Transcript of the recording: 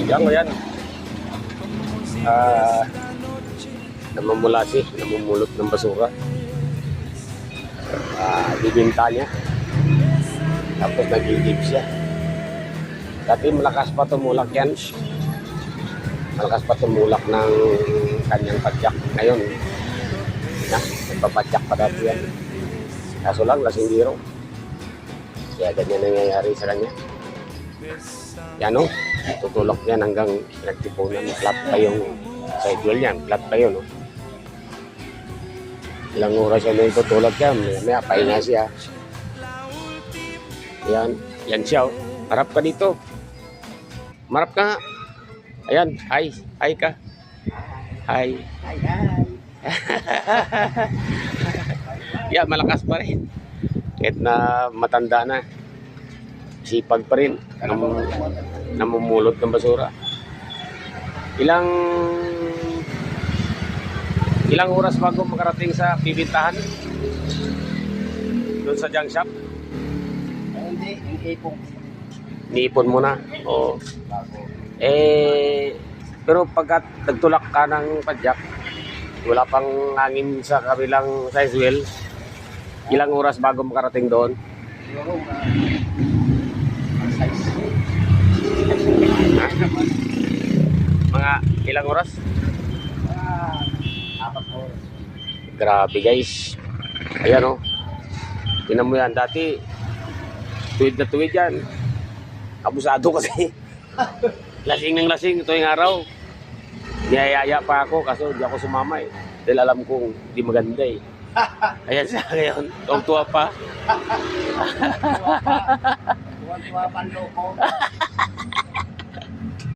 Kaibigan ko yan. Namamulasi, namumulot ng basura. Bibinta niya. Tapos nagigib siya. Dati malakas pa tumulak yan. Malakas pa tumulak ng kanyang padyak. Ngayon, nagpapadyak pa dati yan. Kaso lang, lasinggiro. Kaya ganyan nangyayari sa kanya. Yan o, tutulok yan hanggang nagtipunan. Flat pa yung sidewall yan. Flat pa yun o. Ilang oras yan na tutulog yan. May pahinga siya. Yan. Yan siya o. Harap ka dito. Marap ka nga. Ayan. Hi. Hi ka. Hi. Hi, hi. Yeah, malakas pa rin. Kahit na matanda na. Sipag pa rin. Namumulot ng basura. Ilang oras bago makarating sa bibintahan? Doon sa junk shop? Hindi, yung ipong. Niipon mo na. Oo. Pero pagkat nagtulak ka ng padyak, wala pang hangin sa kabilang size wheel, ilang oras bago makarating doon? Siguro, Mga ilang oras? 4 oras. Grabe guys. Ayan o. Tinan mo yan. Dati, tuwid na tuwid yan. Abusado kasi. Lasing ng lasing ito yung araw. Niyayaya pa ako kaso hindi ako sumama eh. Dahil alam kong di maganda eh. Ayan siya ngayon. Tuwag-tuwa pa. Tuwa-tuwa panloko.